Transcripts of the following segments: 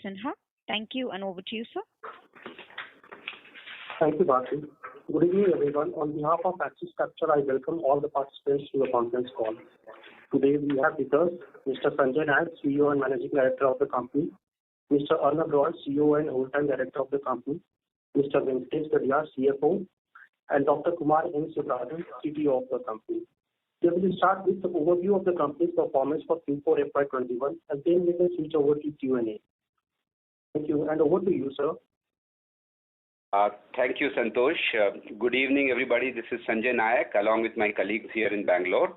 Sinha. Thank you, and over to you, sir. Thank you, Bharti. Good evening, everyone. On behalf of Axis Capital, I welcome all the participants to the conference call. Today, we have with us Mr. Sanjay Nayak, CEO and Managing Director of the company, Mr. Arnab Roy, CEO and Whole-Time Director of the company, Mr. Venkatesh Gadiyar, CFO, and Dr. Kumar N. Sivarajan, CTO of the company. We will start with the overview of the company's performance for Q4 FY21, and then we will switch over to Q&A. Thank you, and over to you, sir. Thank you, Santosh. Good evening, everybody. This is Sanjay Nayak, along with my colleagues here in Bangalore.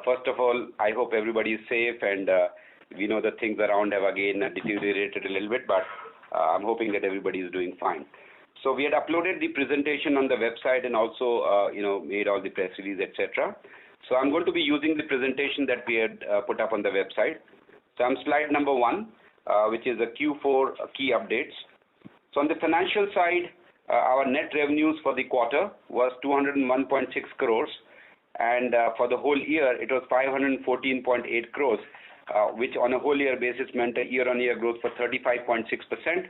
First of all, I hope everybody is safe, and we know that things around have again deteriorated a little bit, but I'm hoping that everybody is doing fine. So we had uploaded the presentation on the website and also, made all the press release, etc. So I'm going to be using the presentation that we had put up on the website. So I'm slide number 1, which is the Q4 key updates. So on the financial side, our net revenues for the quarter was 201.6 crores, and for the whole year it was 514.8 crores, which on a whole year basis meant a year-on-year growth for 35.6%.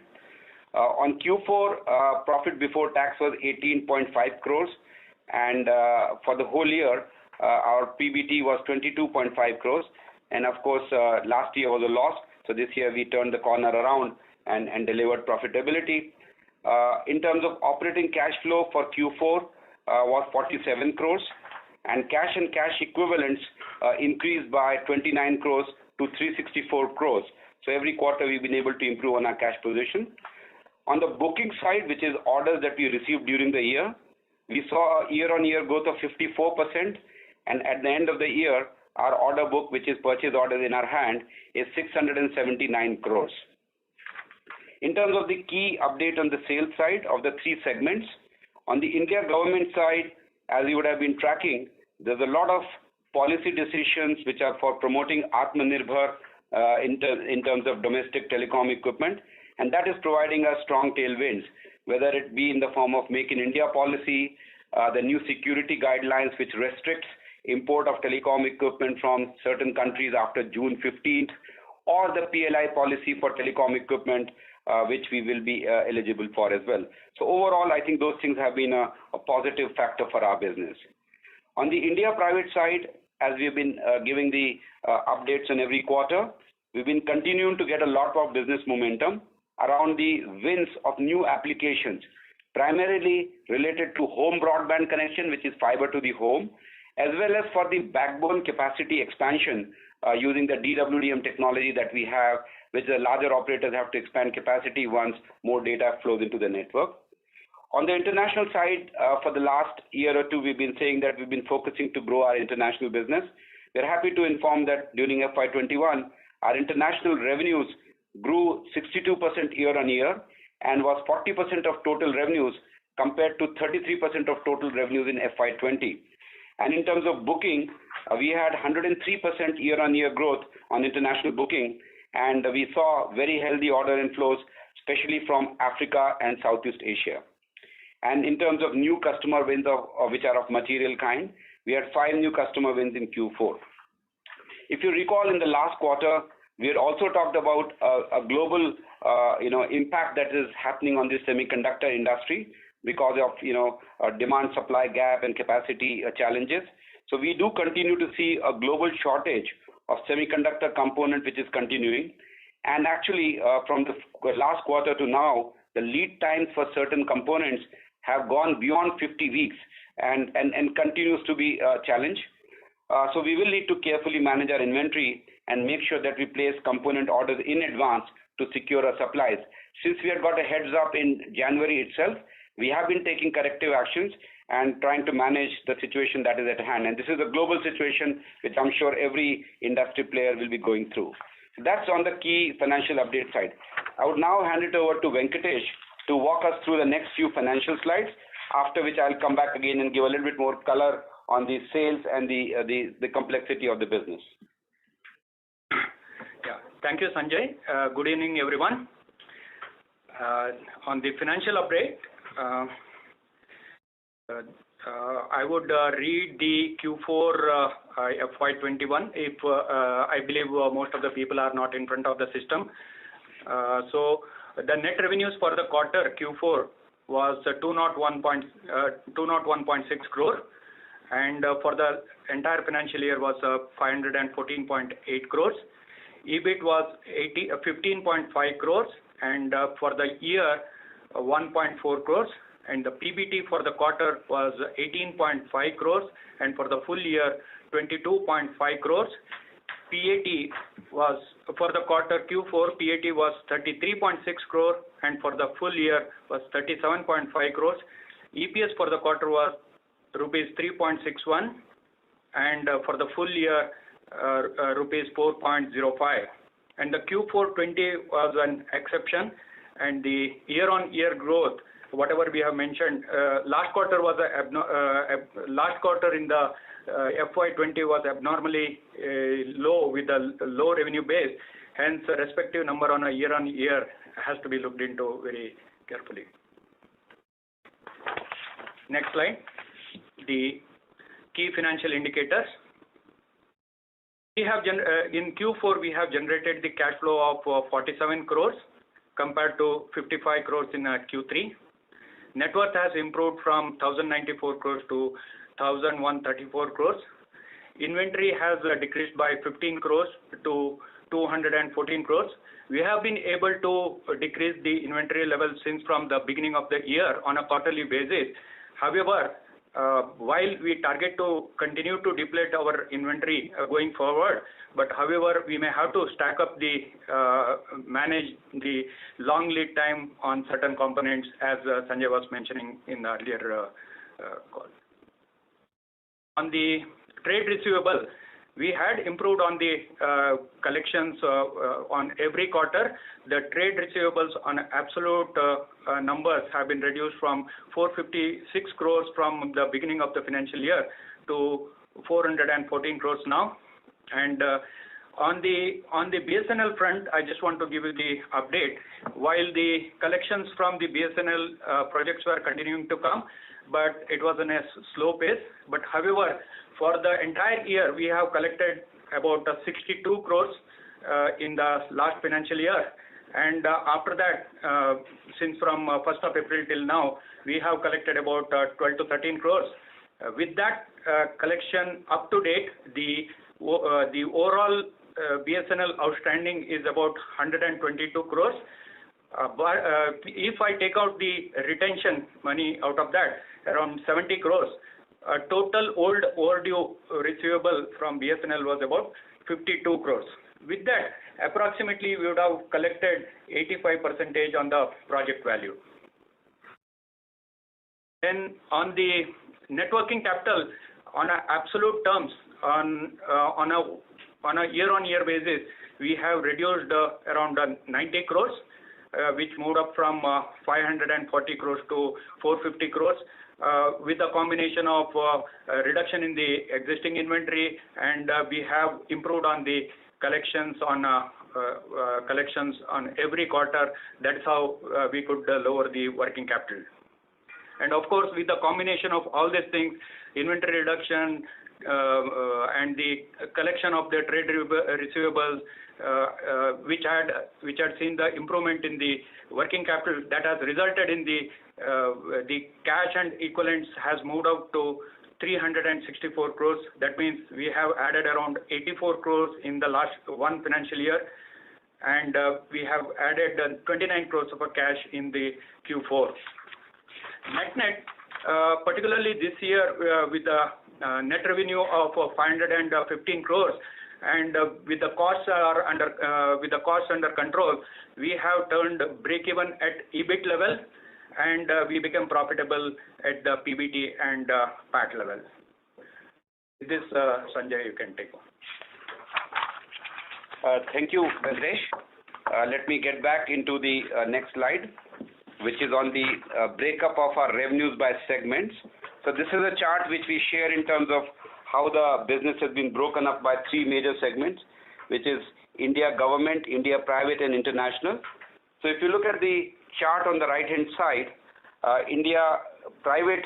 On Q4, profit before tax was 18.5 crores, and for the whole year, our PBT was 22.5 crores, and of course, last year was a loss, so this year we turned the corner around and delivered profitability. In terms of operating cash flow for Q4 was 47 crores, and cash and cash equivalents increased by 29 crores to 364 crores. So every quarter we've been able to improve on our cash position. On the booking side, which is orders that we received during the year, we saw a year-on-year growth of 54%, and at the end of the year, our order book, which is purchase orders in our hand, is 679 crores. In terms of the key update on the sales side of the three segments, on the India government side, as you would have been tracking, there's a lot of policy decisions which are for promoting Atmanirbhar in terms of domestic telecom equipment, and that is providing us strong tailwinds, whether it be in the form of Make in India policy, the new security guidelines which restricts import of telecom equipment from certain countries after June 15th, or the PLI policy for telecom equipment, which we will be eligible for as well. So overall, I think those things have been a positive factor for our business. On the India private side, as we've been giving the updates on every quarter, we've been continuing to get a lot of business momentum around the wins of new applications, primarily related to home broadband connection, which is fiber to the home, as well as for the backbone capacity expansion using the DWDM technology that we have, which the larger operators have to expand capacity once more data flows into the network. On the international side, for the last year or two, we've been saying that we've been focusing to grow our international business. We're happy to inform that during FY21, our international revenues grew 62% year on year and was 40% of total revenues compared to 33% of total revenues in FY20. And in terms of booking, we had 103% year-on-year growth on international booking, and we saw very healthy order inflows, especially from Africa and Southeast Asia. And in terms of new customer wins, which are of material kind, we had 5 new customer wins in Q4. If you recall, in the last quarter, we had also talked about a global, impact that is happening on the semiconductor industry because of, a demand-supply gap and capacity challenges. So we do continue to see a global shortage of semiconductor component which is continuing. And actually, from the last quarter to now, the lead times for certain components have gone beyond 50 weeks and continues to be a challenge. So we will need to carefully manage our inventory and make sure that we place component orders in advance to secure our supplies. Since we had got a heads up in January itself, we have been taking corrective actions and trying to manage the situation that is at hand. And this is a global situation which I'm sure every industry player will be going through. So that's on the key financial update side. I would now hand it over to Venkatesh to walk us through the next few financial slides, after which I'll come back again and give a little bit more color on the sales and the complexity of the business. Yeah, thank you, Sanjay. Good evening, everyone. On the financial update, I would read the Q4 FY21 if I believe most of the people are not in front of the system. So the net revenues for the quarter Q4 was 201.6 crore, and for the entire financial year was 514.8 crores. EBIT was 15.5 crores, and for the year 1.4 crores, and the PBT for the quarter was 18.5 crores, and for the full year 22.5 crores. PAT was for the quarter Q4, PAT was 33.6 crore, and for the full year was 37.5 crores. EPS for the quarter was rupees 3.61, and for the full year rupees 4.05. And the Q4 20 was an exception, and the year-on-year growth, whatever we have mentioned, last quarter last quarter in the FY20 was abnormally low with a low revenue base. Hence, a respective number on a year-on-year has to be looked into very carefully. Next slide. The key financial indicators. We have in Q4 we have generated the cash flow of 47 crores compared to 55 crores in Q3. Net worth has improved from 1,094 crores to 1,134 crores. Inventory has decreased by 15 crores to 214 crores. We have been able to decrease the inventory level since from the beginning of the year on a quarterly basis. However, while we target to continue to deplete our inventory going forward, but however, we may have to stack up the manage the long lead time on certain components, as Sanjay was mentioning in the earlier call. On the trade receivable, we had improved on the collections on every quarter. The trade receivables on absolute numbers have been reduced from 456 crores from the beginning of the financial year to 414 crores now. And on the BSNL front, I just want to give you the update. While the collections from the BSNL projects were continuing to come, but it was in a slow pace. But however, for the entire year, we have collected about 62 crores in the last financial year. And after that, since from 1st of April till now, we have collected about 12 to 13 crores. With that collection up to date, the overall BSNL outstanding is about 122 crores. But if I take out the retention money out of that, around 70 crores, total old overdue receivable from BSNL was about 52 crores. With that, approximately we would have collected 85% on the project value. Then on the net working capital, on a absolute terms, on a year-on-year basis, we have reduced around 90 crores, which moved up from 540 crores to 450 crores. With a combination of reduction in the existing inventory, and we have improved on the collections on every quarter. That's how we could lower the working capital. And of course, with the combination of all these things, inventory reduction and the collection of the trade receivables, which had seen the improvement in the working capital, that has resulted in the cash and equivalents has moved up to 364 crores. That means we have added around 84 crores in the last one financial year, and we have added 29 crores of cash in the Q4. Net, particularly this year with the net revenue of 515 crores, and with the costs under control, we have turned break-even at EBIT level, and we become profitable at the PBT and PAT level. With this, Sanjay, you can take on. Thank you, Vedresh. Let me get back into the next slide, which is on the breakup of our revenues by segments. So this is a chart which we share in terms of how the business has been broken up by three major segments, which is India government, India private, and international. So if you look at the chart on the right-hand side, India private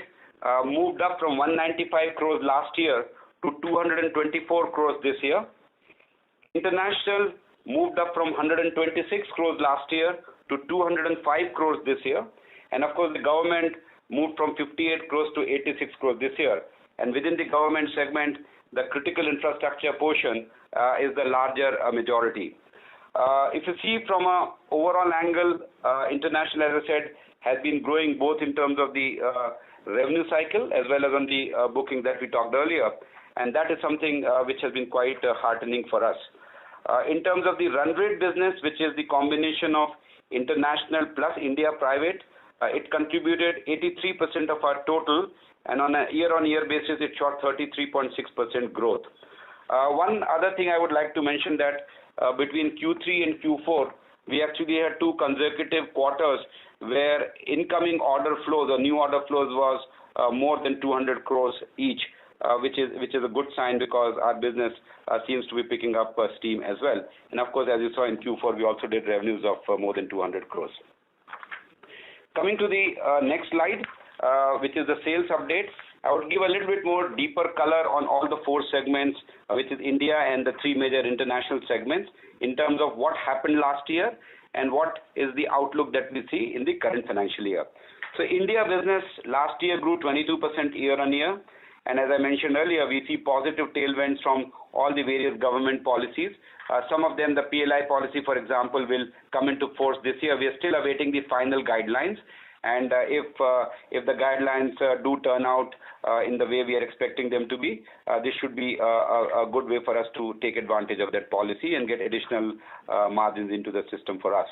moved up from 195 crores last year to 224 crores this year. International moved up from 126 crores last year to 205 crores this year. And of course, the government moved from 58 crores to 86 crores this year. And within the government segment, the critical infrastructure portion is the larger majority. If you see from an overall angle, international, as I said, has been growing both in terms of the revenue cycle as well as on the booking that we talked earlier. And that is something which has been quite heartening for us. In terms of the run rate business, which is the combination of international plus India private, it contributed 83% of our total, and on a year-on-year basis, it showed 33.6% growth. One other thing I would like to mention that between Q3 and Q4, we actually had 2 consecutive quarters where incoming order flows or new order flows was more than 200 crores each, which is a good sign because our business seems to be picking up steam as well. And of course, as you saw in Q4, we also did revenues of more than 200 crores. Coming to the next slide, which is the sales update, I would give a little bit more deeper color on all the 4 segments, which is India and the 3 major international segments, in terms of what happened last year and what is the outlook that we see in the current financial year. So India business last year grew 22% year on year, and as I mentioned earlier, we see positive tailwinds from all the various government policies. Some of them, the PLI policy, for example, will come into force this year. We are still awaiting the final guidelines. And if the guidelines do turn out in the way we are expecting them to be, this should be a good way for us to take advantage of that policy and get additional margins into the system for us.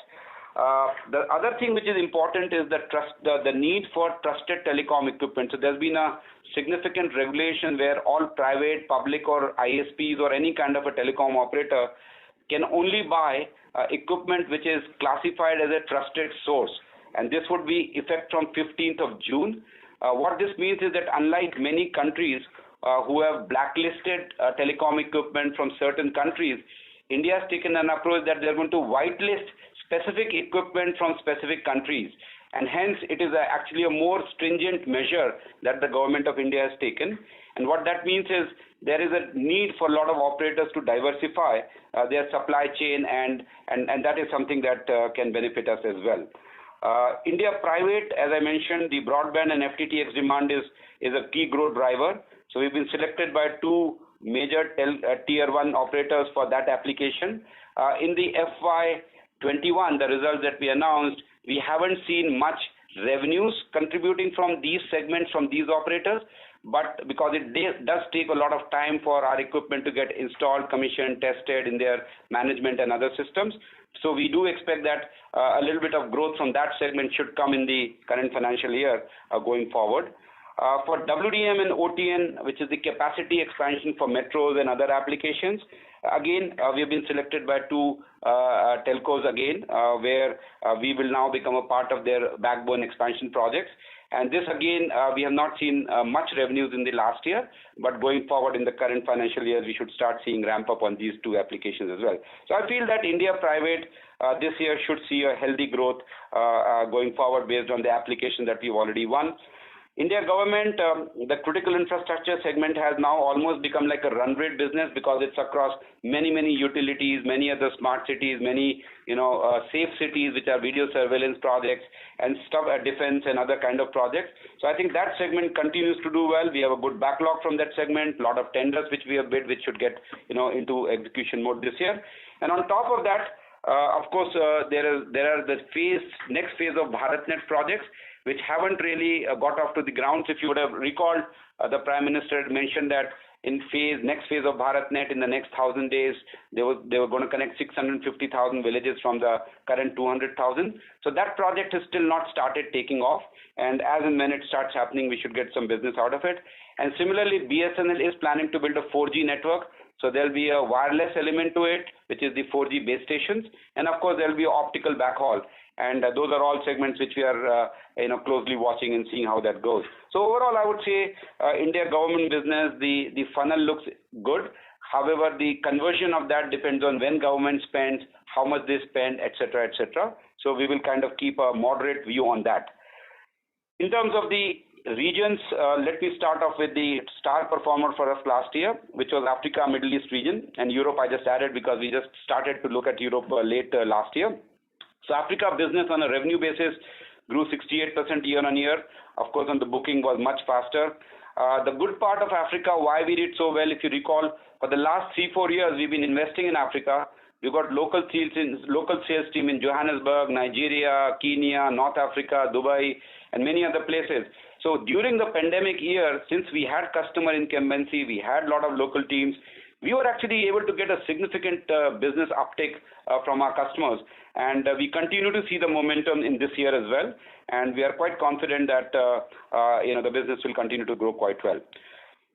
The other thing which is important is the need for trusted telecom equipment. So there's been a significant regulation where all private, public or ISPs or any kind of a telecom operator can only buy equipment which is classified as a trusted source. And this would be effect from 15th of June. What this means is that unlike many countries who have blacklisted telecom equipment from certain countries, India has taken an approach that they're going to whitelist specific equipment from specific countries. And hence, it is actually a more stringent measure that the government of India has taken. And what that means is there is a need for a lot of operators to diversify their supply chain, and that is something that can benefit us as well. India private, as I mentioned, the broadband and FTTX demand is a key growth driver. So we've been selected by 2 major tier 1 operators for that application. In the FY21, the results that we announced, we haven't seen much revenues contributing from these segments from these operators, but because it does take a lot of time for our equipment to get installed, commissioned, tested in their management and other systems. So we do expect that a little bit of growth from that segment should come in the current financial year going forward. For WDM and OTN, which is the capacity expansion for metros and other applications, again, we have been selected by 2 telcos again, where we will now become a part of their backbone expansion projects. And this again, we have not seen much revenues in the last year, but going forward in the current financial year, we should start seeing ramp up on these 2 applications as well. So I feel that India private this year should see a healthy growth going forward based on the application that we've already won. India government, the critical infrastructure segment has now almost become like a run rate business because it's across many utilities, many other smart cities, many safe cities which are video surveillance projects and stuff, defense and other kind of projects. So I think that segment continues to do well. We have a good backlog from that segment, a lot of tenders which we have bid, which should get into execution mode this year. And on top of that, of course, there are the next phase of BharatNet projects, which haven't really got off to the ground. So if you would have recalled, the Prime Minister had mentioned that in next phase of BharatNet, in the next 1,000 days, they were going to connect 650,000 villages from the current 200,000. So that project has still not started taking off. And as and when it starts happening, we should get some business out of it. And similarly, BSNL is planning to build a 4G network. So there'll be a wireless element to it, which is the 4G base stations. And of course, there'll be optical backhaul. And those are all segments which we are closely watching and seeing how that goes. So overall, I would say India government business, the funnel looks good. However, the conversion of that depends on when government spends, how much they spend, etc., etc. So we will kind of keep a moderate view on that. In terms of the regions, let me start off with the star performer for us last year, which was Africa, Middle East region, and Europe I just added because we just started to look at Europe late last year. So Africa business on a revenue basis grew 68% year on year. Of course, on the booking was much faster. The good part of Africa, why we did so well, if you recall, for the last 3-4 years, we've been investing in Africa. We've got local sales team in Johannesburg, Nigeria, Kenya, North Africa, Dubai, and many other places. So during the pandemic year, since we had customer incumbency, we had a lot of local teams, we were actually able to get a significant business uptake from our customers. And we continue to see the momentum in this year as well. And we are quite confident that the business will continue to grow quite well.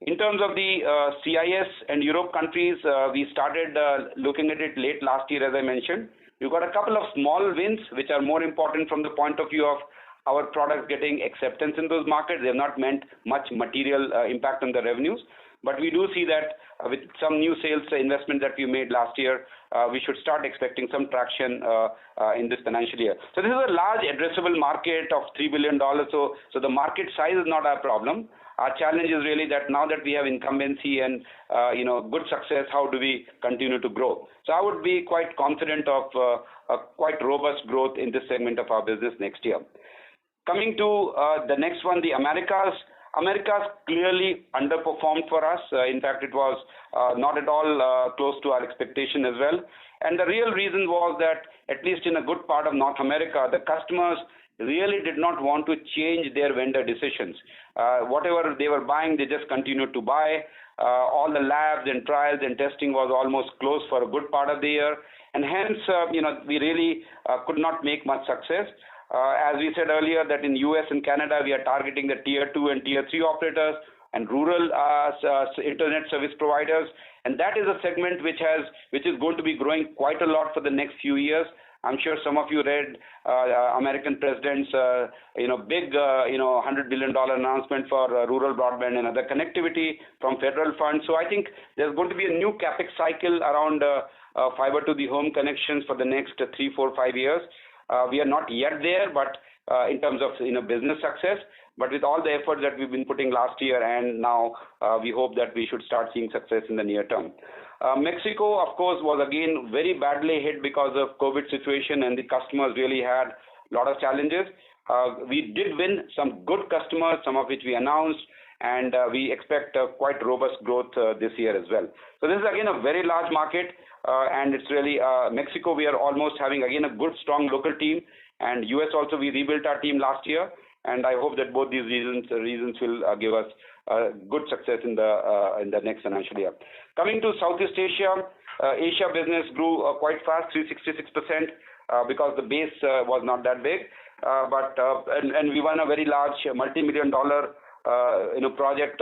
In terms of the CIS and Europe countries, we started looking at it late last year, as I mentioned. We've got a couple of small wins, which are more important from the point of view of our products getting acceptance in those markets. They have not meant much material impact on the revenues. But we do see that with some new sales investment that we made last year, we should start expecting some traction in this financial year. So this is a large addressable market of $3 billion. So the market size is not our problem. Our challenge is really that now that we have incumbency and good success, how do we continue to grow? So I would be quite confident of a quite robust growth in this segment of our business next year. Coming to the next one, the Americas. Americas clearly underperformed for us. In fact, it was not at all close to our expectation as well. And the real reason was that, at least in a good part of North America, the customers really did not want to change their vendor decisions. Whatever they were buying, they just continued to buy. All the labs and trials and testing was almost closed for a good part of the year. And hence, we really could not make much success. As we said earlier, that in US and Canada, we are targeting the Tier 2 and Tier 3 operators and rural internet service providers. And that is a segment which is going to be growing quite a lot for the next few years. I'm sure some of you read American president's, big, $100 billion announcement for rural broadband and other connectivity from federal funds. So I think there's going to be a new capex cycle around fiber to the home connections for the next 3, 4, 5 years. We are not yet there, but in terms of business success, but with all the efforts that we've been putting last year and now, we hope that we should start seeing success in the near term. Mexico, of course, was again very badly hit because of COVID situation, and the customers really had a lot of challenges. We did win some good customers, some of which we announced, and we expect quite robust growth this year as well. So this is again a very large market. And it's really Mexico, we are almost having again a good strong local team, and US also we rebuilt our team last year, and I hope that both these reasons will give us good success in the next financial year. Coming to Southeast Asia, Asia business grew quite fast, 366%, because the base was not that big, and we won a very large multi-million-dollar project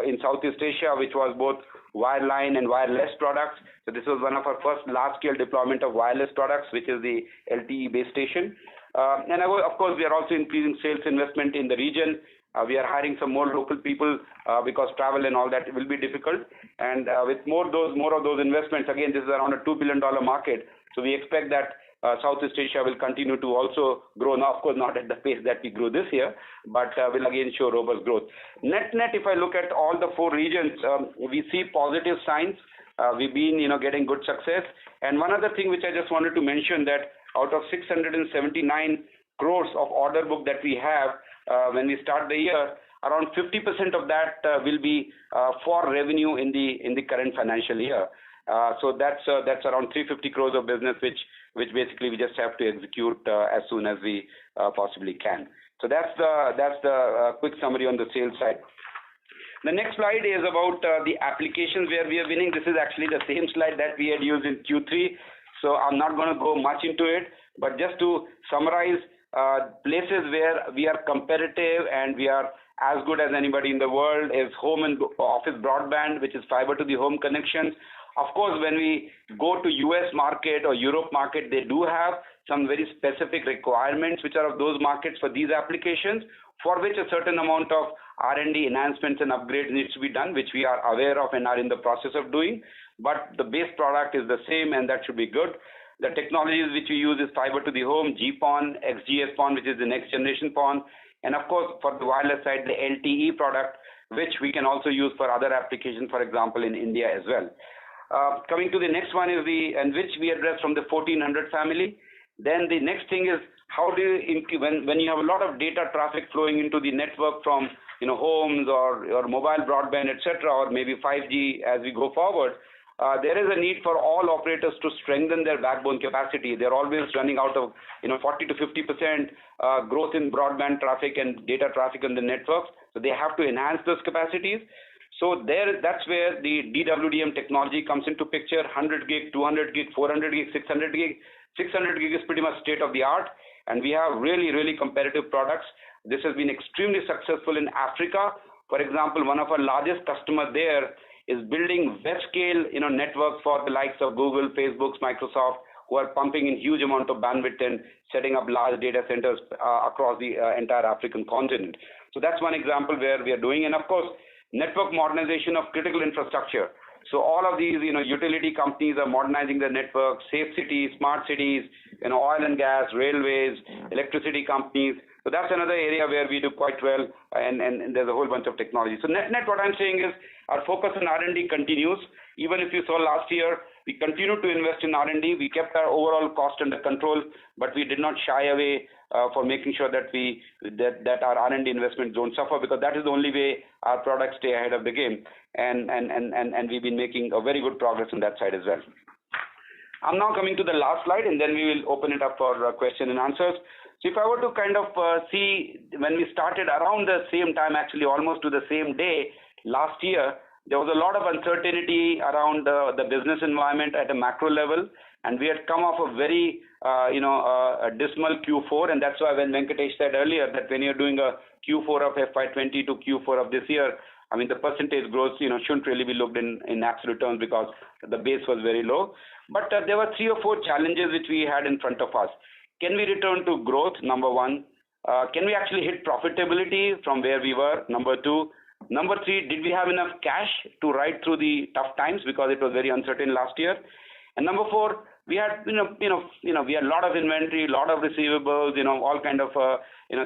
in Southeast Asia, which was both wireline and wireless products. So this was one of our first large-scale deployment of wireless products, which is the LTE base station. And of course, we are also increasing sales investment in the region. We are hiring some more local people because travel and all that will be difficult. And with more of those investments, again, this is around a $2 billion market. So we expect that Southeast Asia will continue to also grow. Now, of course, not at the pace that we grew this year, but will again show robust growth. Net, if I look at all the 4 regions, we see positive signs. We've been, getting good success. And one other thing which I just wanted to mention, that out of 679 crores of order book that we have when we start the year, around 50% of that will be for revenue in the current financial year. So that's around 350 crores of business, which basically we just have to execute as soon as we possibly can. So that's the quick summary on the sales side. The next slide is about the applications where we are winning. This is actually the same slide that we had used in Q3. So I'm not going to go much into it, but just to summarize, places where we are competitive and we are as good as anybody in the world is home and office broadband, which is fiber to the home connections. Of course, when we go to US market or Europe market, they do have some very specific requirements which are of those markets for these applications, for which a certain amount of R&D enhancements and upgrades needs to be done, which we are aware of and are in the process of doing. But the base product is the same, and that should be good. The technologies which we use is fiber to the home, GPON, XGS-PON, which is the next generation PON, And of course, for the wireless side, the LTE product, which we can also use for other applications, for example, in India as well. Coming to the next one is which we address from the 1400 family. Then the next thing is, how do you, when you have a lot of data traffic flowing into the network from homes or mobile broadband, etc., or maybe 5G as we go forward, there is a need for all operators to strengthen their backbone capacity. They're always running out of 40 to 50% growth in broadband traffic and data traffic on the networks. So they have to enhance those capacities. So that's where the DWDM technology comes into picture. 100 gig, 200 gig, 400 gig, 600 gig. 600 gig is pretty much state of the art, and we have really, really competitive products. This has been extremely successful in Africa. For example, one of our largest customers there is building web scale networks for the likes of Google, Facebook, Microsoft, who are pumping in huge amount of bandwidth and setting up large data centers across the entire African continent. So that's one example where we are doing. And of course, network modernization of critical infrastructure. So all of these, utility companies are modernizing their networks, safe cities, smart cities, oil and gas, railways, electricity companies. So that's another area where we do quite well, and there's a whole bunch of technology. So net, what I'm saying is our focus on R&D continues. Even if you saw last year, we continued to invest in R&D. We kept our overall cost under control, but we did not shy away for making sure that that our R&D investments don't suffer, because that is the only way our products stay ahead of the game. And we've been making a very good progress on that side as well. I'm now coming to the last slide, and then we will open it up for question and answers. So if I were to kind of see, when we started around the same time, actually almost to the same day last year, there was a lot of uncertainty around the business environment at a macro level, and we had come off a very a dismal Q4, and that's why when Venkatesh said earlier that when you're doing a Q4 of FY20 to Q4 of this year, I mean, the percentage growth, shouldn't really be looked in absolute terms because the base was very low. But there were 3 or 4 challenges which we had in front of us. Can we return to growth? Number 1. Can we actually hit profitability from where we were? Number 2. Number 3, did we have enough cash to ride through the tough times, because it was very uncertain last year? And number 4, we had, we had a lot of inventory, a lot of receivables, all kind of,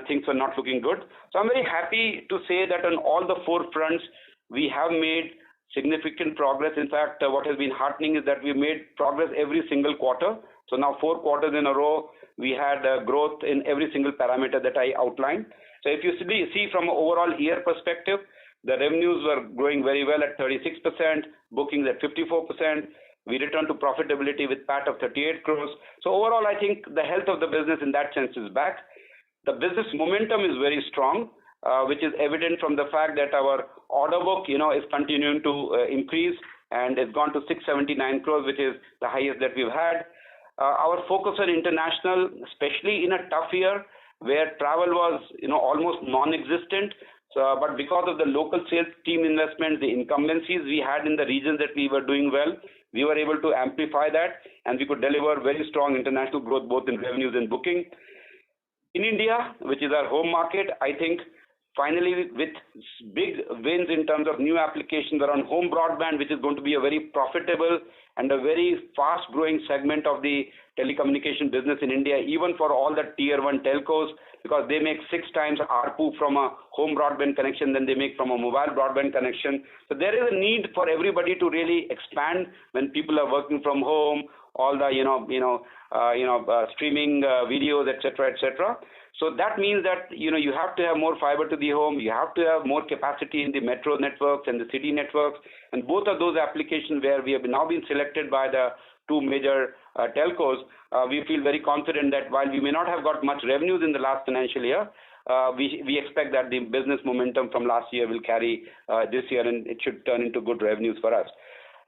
things were not looking good. So I'm very happy to say that on all the 4 fronts, we have made significant progress. In fact, what has been heartening is that we made progress every single quarter. So now 4 quarters in a row, we had growth in every single parameter that I outlined. So if you see from an overall year perspective, the revenues were growing very well at 36%, bookings at 54%. We returned to profitability with PAT of 38 crores. So overall, I think the health of the business in that sense is back. The business momentum is very strong, which is evident from the fact that our order book, is continuing to increase, and it's gone to 679 crores, which is the highest that we've had. Our focus on international, especially in a tough year where travel was, almost non-existent. So, but because of the local sales team investments, the incumbencies we had in the regions that we were doing well, we were able to amplify that, and we could deliver very strong international growth both in revenues and booking. In India, which is our home market, I think finally with big wins in terms of new applications around home broadband, which is going to be a very profitable and a very fast growing segment of the telecommunication business in India, even for all the tier 1 telcos, because they make 6 times ARPU from a home broadband connection than they make from a mobile broadband connection. So there is a need for everybody to really expand when people are working from home, all the streaming videos, etc., etc. So that means that you have to have more fiber to the home, you have to have more capacity in the metro networks and the city networks, and both of those applications where we have now been selected by the 2 major telcos, we feel very confident that while we may not have got much revenues in the last financial year, we expect that the business momentum from last year will carry this year, and it should turn into good revenues for us.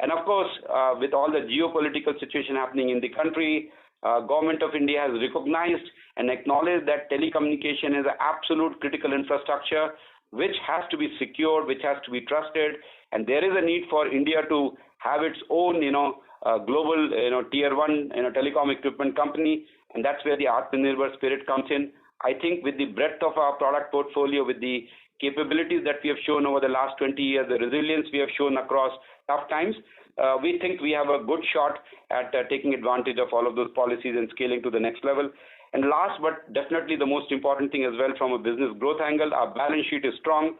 And of course, with all the geopolitical situation happening in the country, Government of India has recognized and acknowledged that telecommunication is an absolute critical infrastructure which has to be secured, which has to be trusted, and there is a need for India to have its own, global, tier 1, telecom equipment company, and that's where the Atmanirbhar spirit comes in. I think with the breadth of our product portfolio, with the capabilities that we have shown over the last 20 years, the resilience we have shown across tough times, we think we have a good shot at taking advantage of all of those policies and scaling to the next level. And last but definitely the most important thing as well from a business growth angle, our balance sheet is strong.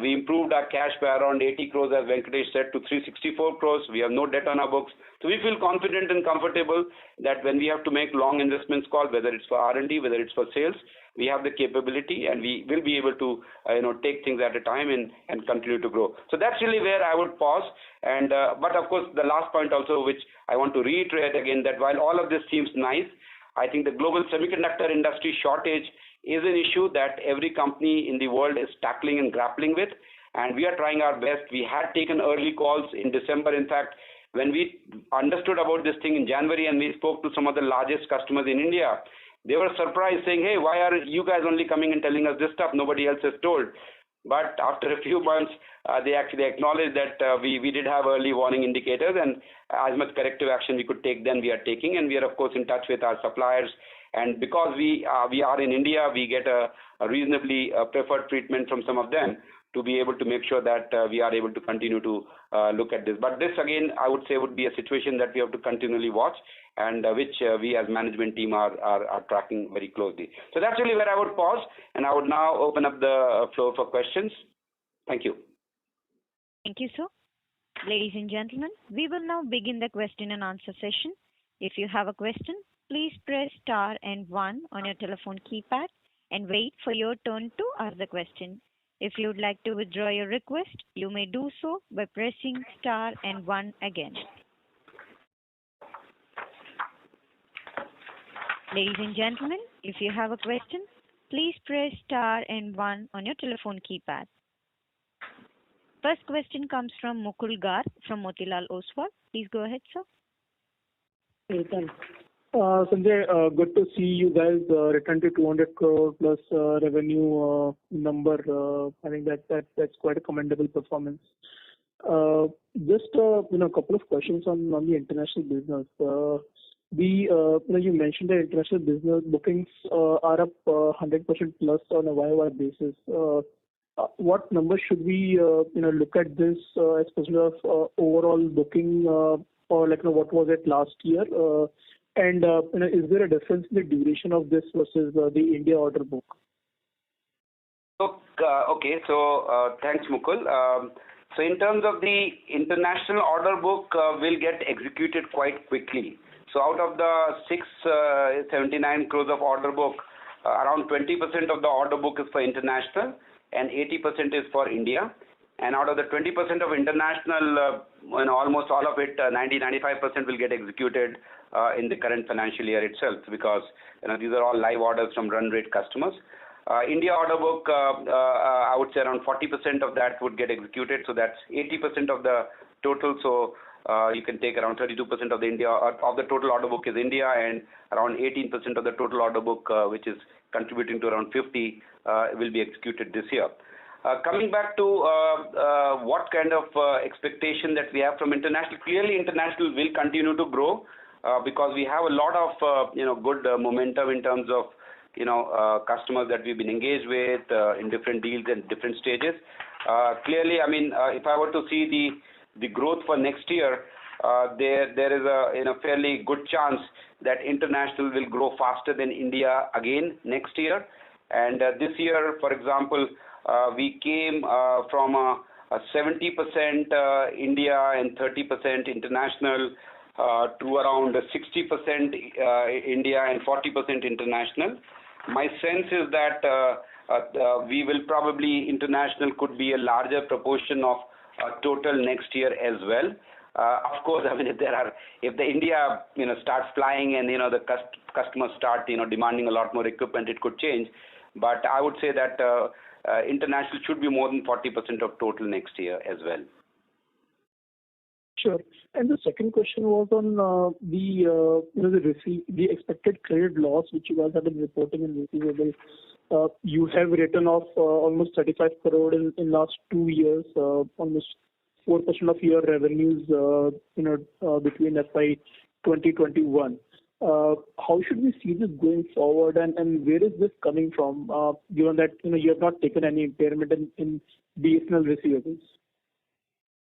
We improved our cash by around 80 crores, as Venkatesh said, to 364 crores. We have no debt on our books. So we feel confident and comfortable that when we have to make long investments call, whether it's for R&D, whether it's for sales, we have the capability and we will be able to take things at a time and continue to grow. So that's really where I would pause. And but of course, the last point also, which I want to reiterate again, that while all of this seems nice, I think the global semiconductor industry shortage is an issue that every company in the world is tackling and grappling with, and we are trying our best. We had taken early calls in December. In fact, when we understood about this thing in January and we spoke to some of the largest customers in India, they were surprised, saying, hey, why are you guys only coming and telling us this stuff? Nobody else has told. But after a few months, they actually acknowledged that we did have early warning indicators, and as much corrective action we could take then we are taking, and we are of course in touch with our suppliers. And because we are in India, we get a reasonably preferred treatment from some of them to be able to make sure that we are able to continue to look at this. But this again, I would say, would be a situation that we have to continually watch, and which we as management team are tracking very closely. So that's really where I would pause, and I would now open up the floor for questions. Thank you. Thank you, sir. Ladies and gentlemen, we will now begin the question and answer session. If you have a question, please press star and 1 on your telephone keypad and wait for your turn to ask the question. If you would like to withdraw your request, you may do so by pressing star and 1 again. Ladies and gentlemen, if you have a question, please press star and 1 on your telephone keypad. First question comes from Mukul Garg from Motilal Oswal. Please go ahead, sir. Hey, thanks. Sanjay, good to see you guys return to 200 crore plus revenue number. I think that's quite a commendable performance. Just a couple of questions on the international business. You mentioned the international business bookings are up 100% plus on a YOY basis. What number should we look at this as percent of overall booking, or what was it last year? And is there a difference in the duration of this versus the India order book? Okay, so thanks, Mukul. So in terms of the international order book, will get executed quite quickly. So out of the 679 crores of order book, around 20% of the order book is for international and 80% is for India. And out of the 20% of international, almost all of it, 90-95% will get executed in the current financial year itself, because these are all live orders from run rate customers. India order book, I would say around 40% of that would get executed, so that's 80% of the total. So you can take around 32% of the total order book is India, and around 18% of the total order book, which is contributing to around 50, will be executed this year. Coming back to what kind of expectation that we have from international, clearly international will continue to grow because we have a lot of good momentum in terms of customers that we've been engaged with in different deals and different stages. Clearly, I mean, if I were to see the growth for next year, there is a fairly good chance that international will grow faster than India again next year. And this year, for example, we came from a 70% India and 30% international to around 60% India and 40% international. My sense is that we will probably, international could be a larger proportion of total next year as well. Of course, I mean, if the India starts flying and the customers start demanding a lot more equipment, it could change. But I would say that international should be more than 40% of total next year as well. Sure. And the second question was on the expected credit loss which you guys have been reporting in receivables. You have written off almost 35 crore in last 2 years, almost 4% of your revenues, between FY 2021. How should we see this going forward, and where is this coming from, given that you have not taken any impairment in BSNL receivables?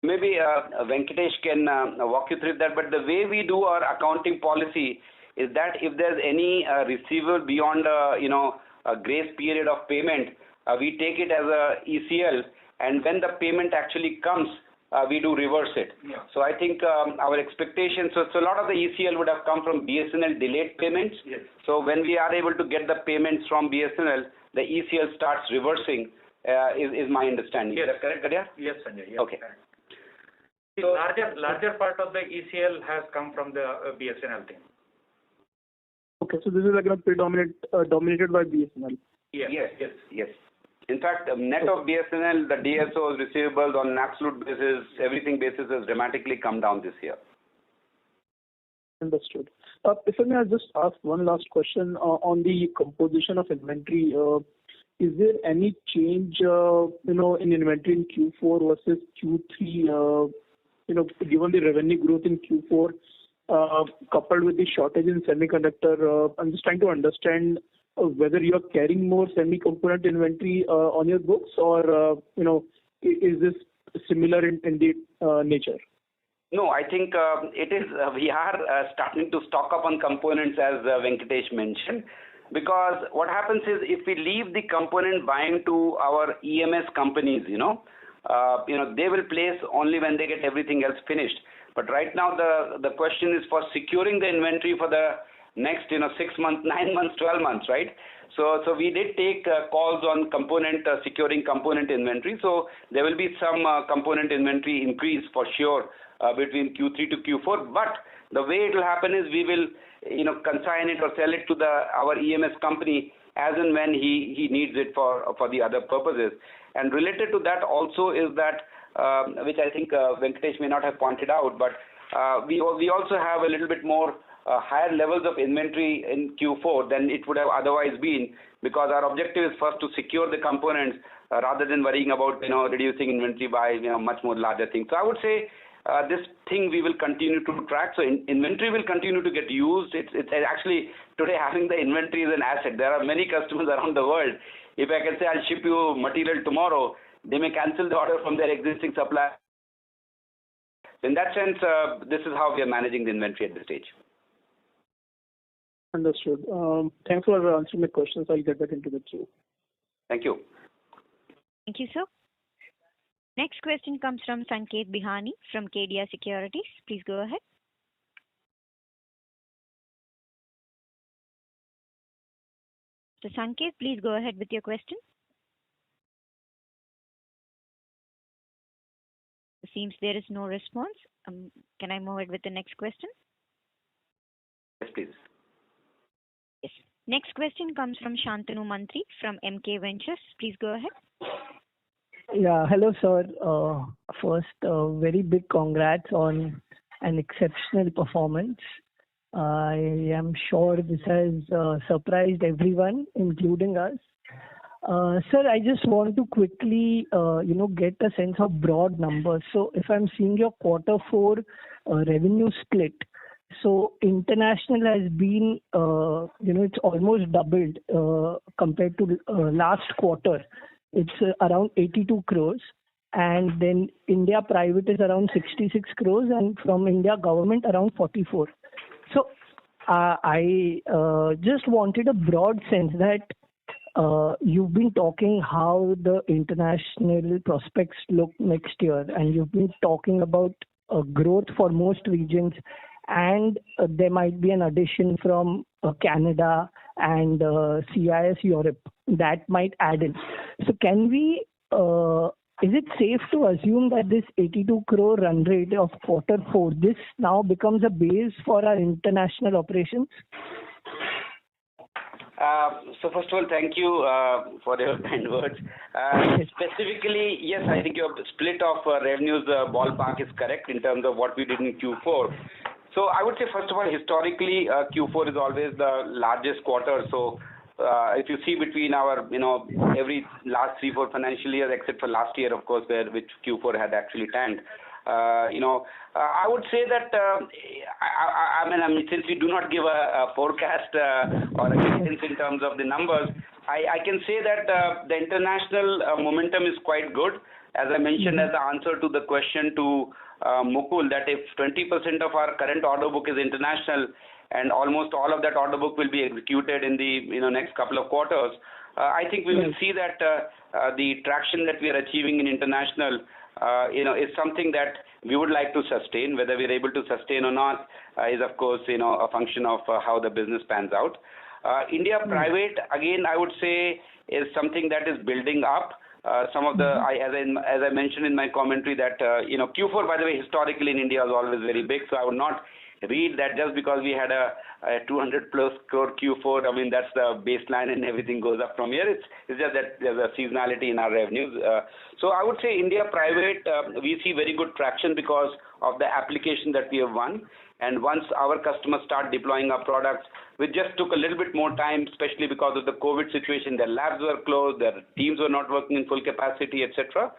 Maybe Venkatesh can walk you through that, but the way we do our accounting policy is that if there's any receivable beyond a grace period of payment, we take it as a ECL, and when the payment actually comes, we do reverse it. Yeah. So I think our expectation, so a lot of the ECL would have come from BSNL delayed payments. Yes. So when we are able to get the payments from BSNL, the ECL starts reversing, is my understanding. Yes. Is that correct, Gadia? Yes, Sanjay. Yes. Okay. The larger part of the ECL has come from the BSNL thing. Okay, so this is like dominated by BSNL. Yes. Yes. In fact, net of BSNL, the DSOs, receivables on an absolute basis, everything basis has dramatically come down this year. Understood. If I may, I'll just ask one last question on the composition of inventory. Is there any change, in inventory in Q4 versus Q3? Given the revenue growth in Q4, coupled with the shortage in semiconductor, I'm just trying to understand whether you're carrying more semi-component inventory on your books, or is this similar in the nature? No, I think it is. We are starting to stock up on components, as Venkatesh mentioned, because what happens is if we leave the component buying to our EMS companies, they will place only when they get everything else finished. But right now the question is for securing the inventory for the next 6 months, 9 months, 12 months, right? So we did take calls on securing component inventory. So there will be some component inventory increase for sure between Q3 to Q4. But the way it will happen is we will consign it or sell it to our EMS company as and when he needs it for the other purposes. And related to that also is that which I think Venkatesh may not have pointed out, but we also have a little bit more higher levels of inventory in Q4 than it would have otherwise been, because our objective is first to secure the components rather than worrying about reducing inventory by much more larger things. So I would say this thing we will continue to track. So inventory will continue to get used. It's actually today having the inventory is an asset. There are many customers around the world. If I can say I'll ship you material tomorrow, they may cancel the order from their existing supplier. In that sense, this is how we are managing the inventory at this stage. Understood. Thanks for answering my questions. I'll get back into the queue. Thank you. Thank you, sir. Next question comes from Sanket Bihani from KDA Securities. Please go ahead. So Sanket, please go ahead with your question. It seems there is no response. Can I move it with the next question? Yes, please. Yes. Next question comes from Shantanu Mantri from MK Ventures. Please go ahead. Yeah, hello, sir. First, very big congrats on an exceptional performance. I am sure this has surprised everyone, including us. Sir, I just want to quickly, get a sense of broad numbers. So if I'm seeing your quarter 4 revenue split, so international has been, it's almost doubled compared to last quarter. It's around 82 crores. And then India private is around 66 crores, and from India government around 44. So I just wanted a broad sense that you've been talking how the international prospects look next year, and you've been talking about growth for most regions, and there might be an addition from Canada and CIS Europe that might add in. So can we, is it safe to assume that this 82 crore run rate of quarter 4, this now becomes a base for our international operations? So first of all, thank you for your kind words. Specifically, yes, I think your split of revenues ballpark is correct in terms of what we did in Q4. So I would say, first of all, historically, Q4 is always the largest quarter. So if you see between our, every last 3-4 financial years, except for last year, of course, which Q4 had actually tanked. I would say that, I mean, since we do not give a forecast or a guidance in terms of the numbers, I can say that the international momentum is quite good. As I mentioned as the answer to the question to Mukul, that if 20% of our current order book is international, and almost all of that order book will be executed in the next couple of quarters. I think we will see that the traction that we are achieving in international is something that we would like to sustain. Whether we're able to sustain or not is of course a function of how the business pans out. India private, again, I would say, is something that is building up. Some of the, as I mentioned in my commentary, that Q4, by the way, historically in India was always very big. So I would not read that just because we had a 200 plus crore Q4. I mean, that's the baseline and everything goes up from here. It's just that there's a seasonality in our revenues. So I would say India private, we see very good traction because of the application that we have won. And once our customers start deploying our products, which just took a little bit more time, especially because of the COVID situation, their labs were closed, their teams were not working in full capacity, etc.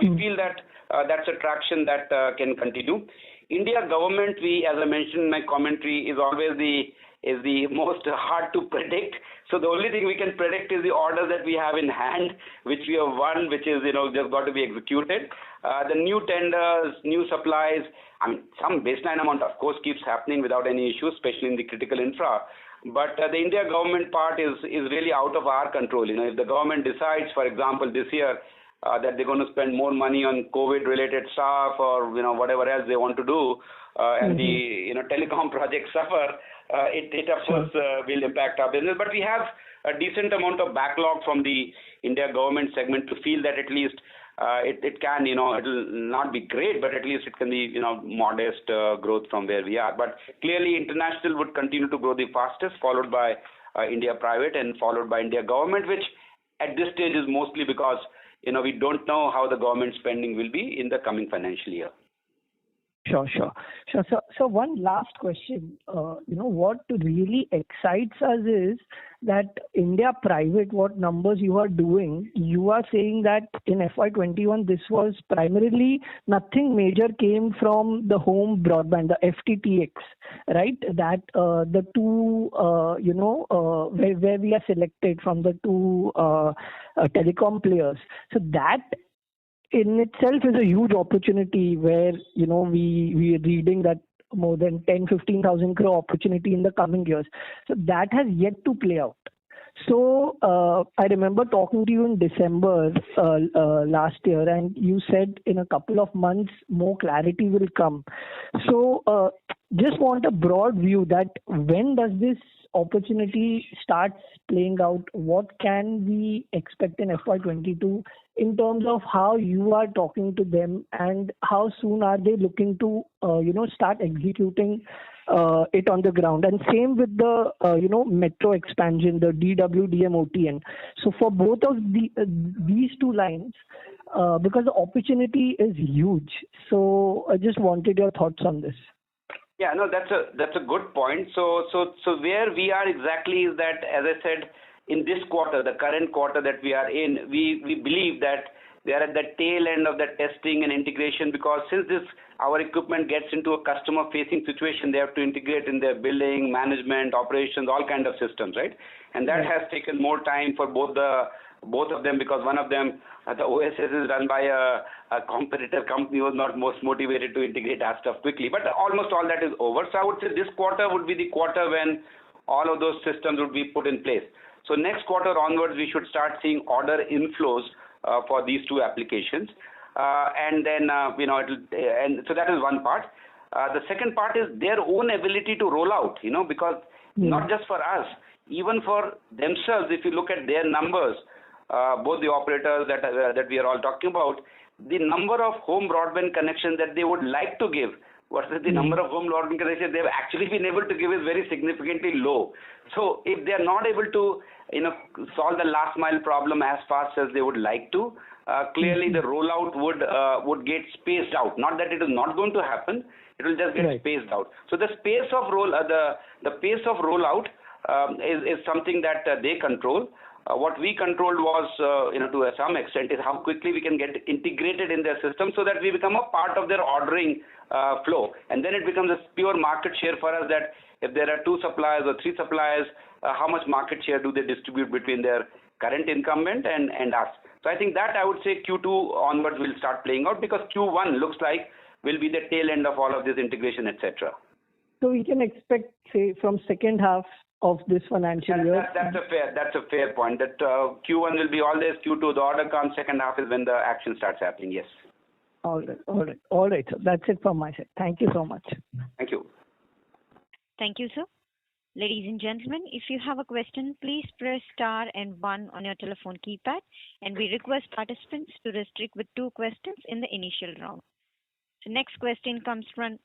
We feel that that's a traction that can continue. India government, as I mentioned in my commentary, is always the most hard to predict. So the only thing we can predict is the orders that we have in hand, which we have won, which is just got to be executed. The new tenders, new supplies, I mean, some baseline amount of course keeps happening without any issues, especially in the critical infra. But the India government part is really out of our control. If the government decides, for example, this year that they're going to spend more money on COVID-related stuff or whatever else they want to do, and the telecom projects suffer, it of course will impact our business. But we have a decent amount of backlog from the India government segment to feel that at least it can, it'll not be great, but at least it can be, modest growth from where we are. But clearly international would continue to grow the fastest, followed by India private and followed by India government, which at this stage is mostly because we don't know how the government spending will be in the coming financial year. Sure. So one last question. What really excites us is that India private, what numbers you are doing, you are saying that in FY21, this was primarily nothing major came from the home broadband, the FTTX, right? That the two, where we are selected from the two telecom players. So that in itself is a huge opportunity where, we are reading that more than 10,000-15,000 crore opportunity in the coming years. So that has yet to play out. So I remember talking to you in December last year, and you said in a couple of months more clarity will come. So just want a broad view that when does this opportunity starts playing out? What can we expect in FY22 in terms of how you are talking to them, and how soon are they looking to start executing it on the ground? And same with the metro expansion, the DWDM OTN. So for both of these two lines, because the opportunity is huge. So I just wanted your thoughts on this. Yeah, no, that's a good point. So where we are exactly is that, as I said, in this quarter, the current quarter that we are in, we believe that they are at the tail end of the testing and integration, because since our equipment gets into a customer facing situation, they have to integrate in their billing, management, operations, all kind of systems, right? And that has taken more time for both of them, because one of them, the OSS, is run by a competitor company who was not most motivated to integrate our stuff quickly. But almost all that is over. So I would say this quarter would be the quarter when all of those systems would be put in place. So next quarter onwards, we should start seeing order inflows for these two applications. And then, and so that is one part. The second part is their own ability to roll out, because not just for us, even for themselves, if you look at their numbers, both the operators that we are all talking about, the number of home broadband connections that they would like to give versus the number of home broadband connections they've actually been able to give is very significantly low. So if they are not able to solve the last mile problem as fast as they would like to, clearly the rollout would get spaced out. Not that it is not going to happen, it will just get spaced out. So the pace of rollout is something that they control. What we controlled was, to some extent, is how quickly we can get integrated in their system so that we become a part of their ordering flow. And then it becomes a pure market share for us, that if there are 2 suppliers or 3 suppliers, how much market share do they distribute between their current incumbent and us. So I think that I would say Q2 onwards will start playing out, because Q1 looks like will be the tail end of all of this integration, etc. So we can expect, say, from second half of this financial year. That's a fair point. That Q1 will be always Q2. The order comes, second half is when the action starts happening. Yes. All right, sir. That's it from my side. Thank you so much. Thank you. Thank you, sir. Ladies and gentlemen, if you have a question, please press star and 1 on your telephone keypad, and we request participants to restrict with 2 questions in the initial round. So next question comes from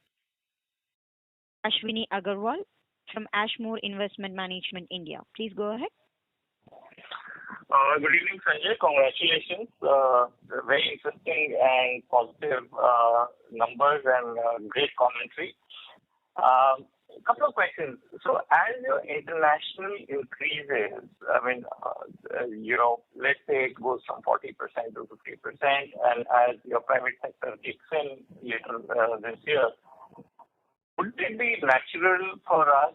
Ashwini Agarwal from Ashmore Investment Management India. Please go ahead. Good evening, Sanjay. Congratulations. Very interesting and positive numbers and great commentary. A couple of questions. So as your international increases, I mean, let's say it goes from 40% to 50%, and as your private sector kicks in later this year, would it be natural for us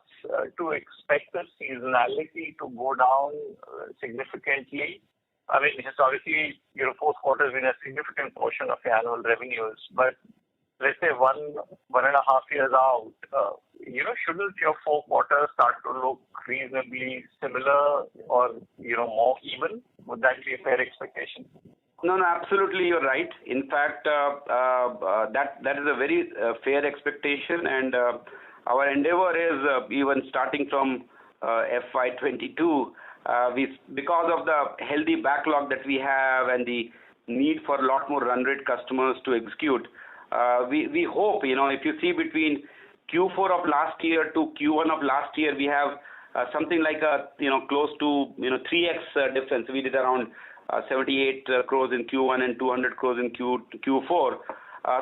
to expect the seasonality to go down significantly? I mean, historically, fourth quarter has been a significant portion of your annual revenues, but let's say 1.5 years out, shouldn't your 4 quarters start to look reasonably similar or, more even? Would that be a fair expectation? No, absolutely, you're right. In fact, that is a very fair expectation, and our endeavor is even starting from FY22, because of the healthy backlog that we have and the need for a lot more run rate customers to execute. We hope, if you see between Q4 of last year to Q1 of last year, we have something like close to 3x difference. We did around 78 crores in Q1 and 200 crores in Q4.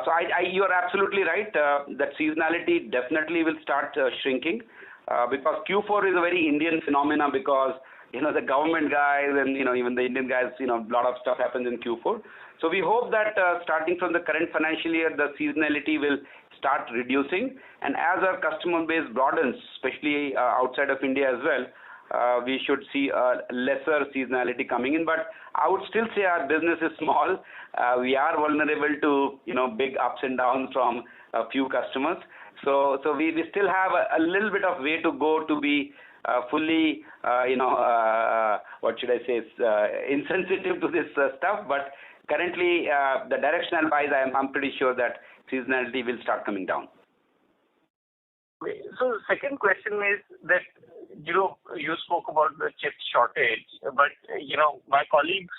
So you are absolutely right. That seasonality definitely will start shrinking because Q4 is a very Indian phenomena because the government guys and even the Indian guys, a lot of stuff happens in Q4. So we hope that starting from the current financial year, the seasonality will start reducing, and as our customer base broadens, especially outside of India as well, we should see a lesser seasonality coming in. But I would still say our business is small. We are vulnerable to big ups and downs from a few customers. So we still have a little bit of way to go to be fully, what should I say, insensitive to this stuff. But currently, the directional wise, I'm pretty sure that seasonality will start coming down. So the second question is that, you spoke about the chip shortage, but, my colleagues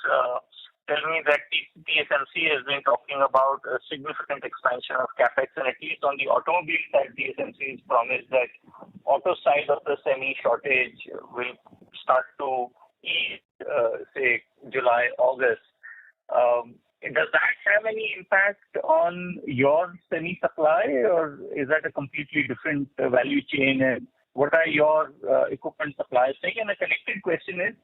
tell me that TSMC has been talking about a significant expansion of capex, and at least on the automobile side, TSMC has promised that auto side of the semi shortage will start to ease, say, July, August. Does that have any impact on your semi supply, or is that a completely different value chain? And what are your equipment suppliers saying? And a connected question is,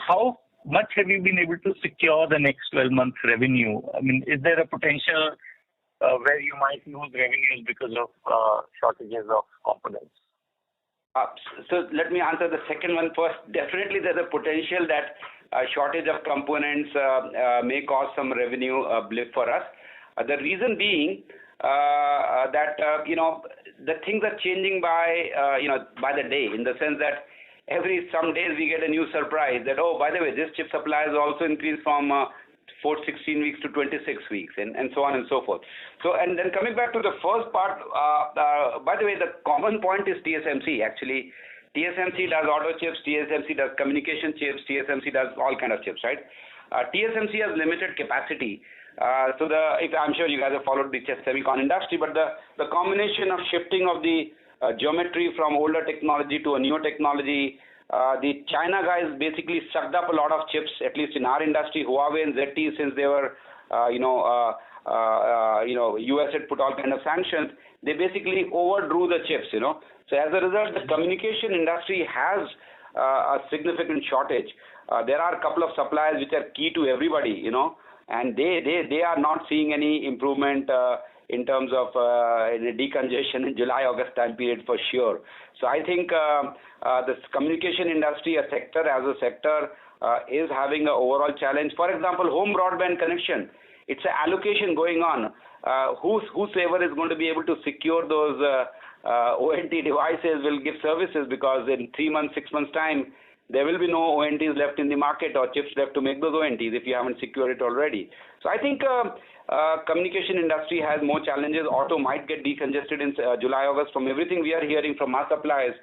how much have you been able to secure the next 12 months revenue? Is there a potential where you might lose revenues because of shortages of components? So let me answer the second one first. Definitely there's a potential that shortage of components may cause some revenue blip for us. The reason being that the things are changing by the day, in the sense that some days we get a new surprise that, oh, by the way, this chip supply has also increased from 16 weeks to 26 weeks, and so on and so forth. So, and then coming back to the first part, by the way, the common point is TSMC. Actually, TSMC does auto chips, TSMC does communication chips, TSMC does all kind of chips, right? TSMC has limited capacity. So I'm sure you guys have followed the semicon industry, but the combination of shifting of the geometry from older technology to a newer technology, the China guys basically sucked up a lot of chips, at least in our industry. Huawei and ZTE, since they were, US had put all kind of sanctions, they basically overdrew the chips, So as a result, the communication industry has a significant shortage. There are a couple of suppliers which are key to everybody, and they are not seeing any improvement in terms of decongestion in July, August time period for sure. So I think this communication industry, as a sector, is having an overall challenge. For example, home broadband connection, it's an allocation going on. Whosoever is going to be able to secure those ONT devices will give services, because in 3 months, 6 months time, there will be no ONTs left in the market or chips left to make those ONTs if you haven't secured it already. So I think communication industry has more challenges. Auto might get decongested in July, August. From everything we are hearing from our suppliers,